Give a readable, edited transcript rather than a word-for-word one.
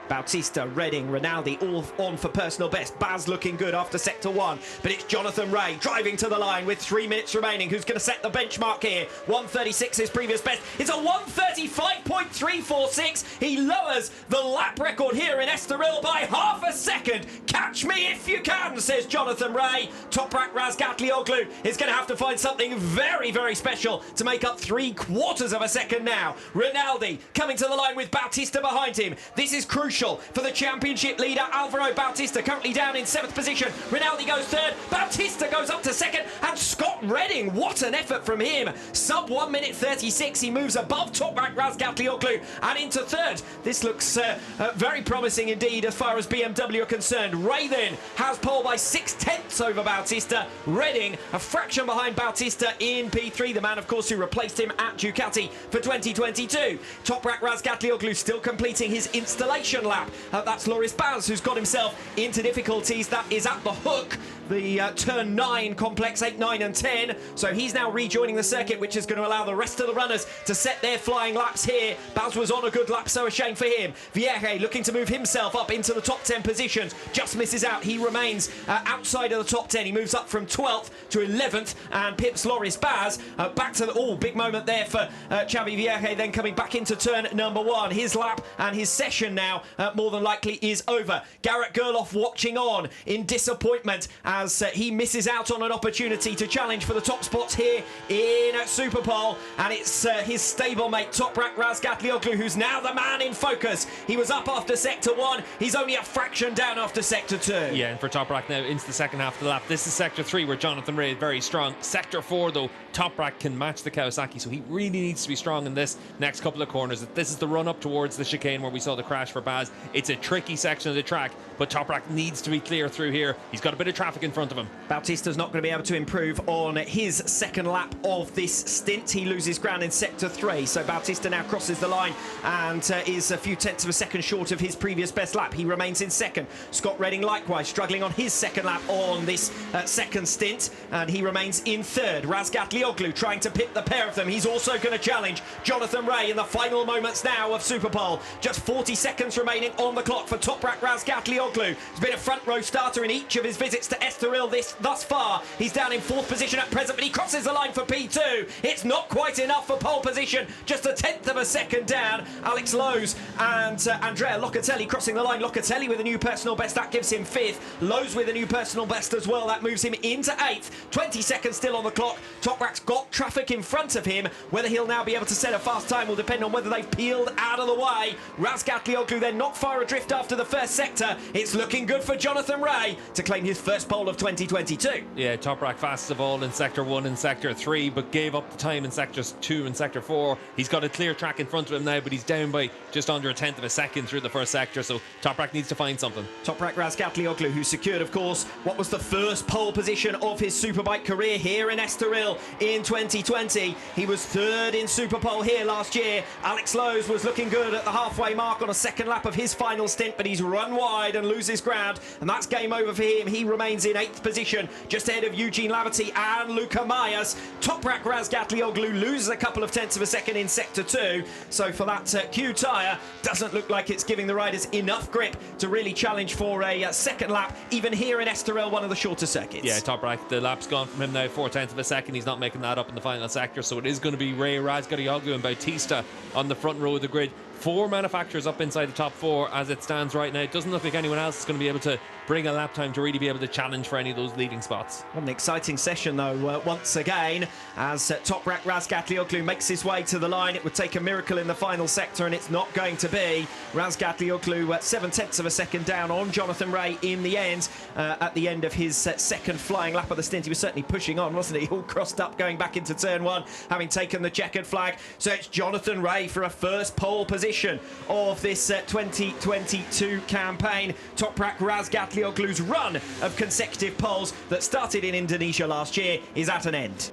Bautista, Redding, Rinaldi all on for personal best. Baz looking good after sector 1, but it's Jonathan Rea driving to the line with 3 minutes remaining, who's going to set the benchmark here. 1:36 his previous best. It's a 1:35.346. He lowers the lap record here in Estoril by half a second. Catch me if you can, says Jonathan Rea. Toprak Razgatlioglu is going to have to find something very, very special to make up 3/4 of a second now. Rinaldi coming to the line with Bautista behind him. This is crucial for the championship leader, Alvaro Bautista, currently down in 7th position. Rinaldi goes 3rd, Bautista goes up to 2nd, and Scott Redding, what an effort from him. Sub 1:36, he moves above Toprak Razgatlioglu and into 3rd. This looks very promising indeed as far as BMW are concerned. Rea then has pole by 6/10 over Bautista. Redding a fraction behind Bautista in P3, the man of course who replaced him at Ducati for 2022. Toprak Razgatlioglu still completing his installation lap. That's Loris Baz, who's got himself into difficulties. That is at the hook, the turn 9 complex 8, 9 and 10. So he's now rejoining the circuit, which is going to allow the rest of the runners to set their flying laps here. Baz was on a good lap, so a shame for him. Vierge looking to move himself up into the top 10 positions, just misses out. He remains outside of the top 10. He moves up from 12th to 11th and pips Loris Baz back to the big moment there for Xavi Vierge, then coming back into turn number 1. His lap and his session now more than likely is over. Garrett Gerloff watching on in disappointment as he misses out on an opportunity to challenge for the top spots here in SUPERPOLE, and it's his stablemate Toprak Razgatlioglu who's now the man in focus. He was up after sector 1, he's only a fraction down after sector 2. Yeah, and for Toprak now into the second half of the lap. This is sector 3 where Jonathan Rea is very strong. Sector 4 though, Toprak can match the Kawasaki, so he really needs to be strong in this next couple of corners. This is the run up towards the chicane where we saw the crash for Baz. It's a tricky section of the track, but Toprak needs to be clear through here. He's got a bit of traffic in front of him. Bautista's not going to be able to improve on his second lap of this stint. He loses ground in sector 3, so Bautista now crosses the line and is a few tenths of a second short of his previous best lap. He remains in second. Scott Redding likewise struggling on his second lap on this second stint, and he remains in 3rd. Razgatlioglu trying to pit the pair of them. He's also going to challenge Jonathan Rea in the final moments now of SUPERPOLE. Just 40 seconds remaining on the clock for Toprak Razgatlioglu. He's been a front row starter in each of his visits to Estoril thus far. He's down in 4th position at present, but he crosses the line for P2. It's not quite enough for pole position, just a 1/10 of a second down. Alex Lowe's and Andrea Locatelli crossing the line. Locatelli with a new personal best, that gives him 5th. Lowe's with a new personal best as well, that moves him into 8th. 20 seconds still on the clock. Toprak's got traffic in front of him. Whether he'll now be able to set a fast time will depend on whether they've peeled out of the way. Razgatlioglu then not far adrift after the first sector. It's looking good for Jonathan Rea to claim his first pole of 2022. Yeah, Toprak fastest of all in sector 1 and sector 3, but gave up the time in sectors 2 and sector 4. He's got a clear track in front of him now, but he's down by just under a 1/10 of a second through the first sector, so Toprak needs to find something. Toprak Razgatlioglu, who secured, of course, what was the first pole position of his Superbike career here in Estoril in 2020. He was 3rd in SUPERPOLE here last year. Alex Lowe's was looking good at the halfway mark on a second lap of his final stint, but he's run wide and loses ground, and that's game over for him. He remains in 8th position, just ahead of Eugene Laverty and Luca Myers. Toprak Razgatlioglu loses a couple of 1/10 of a second in sector 2, so for that Q tyre, doesn't look like it's giving the riders enough grip to really challenge for a second lap, even here in Estoril, one of the shorter circuits. Yeah, Toprak, the lap's gone from him now 4/10 of a second. He's not making that up in the final sector, so it is going to be Rea, Razgatlioglu and Bautista on the front row of the grid. 4 manufacturers up inside the top 4 as it stands right now. It doesn't look like anyone else is going to be able to bring a lap time to really be able to challenge for any of those leading spots. What an exciting session though, once again, as Toprak Razgatlioglu makes his way to the line. It would take a miracle in the final sector, and it's not going to be. Razgatlioglu 7/10 of a second down on Jonathan Rea in the end, at the end of his second flying lap of the stint. He was certainly pushing on, wasn't he? All crossed up going back into turn 1, having taken the checkered flag. So it's Jonathan Rea for a first pole position of this 2022 campaign. Toprak Razgatlioglu's run of consecutive poles that started in Indonesia last year is at an end.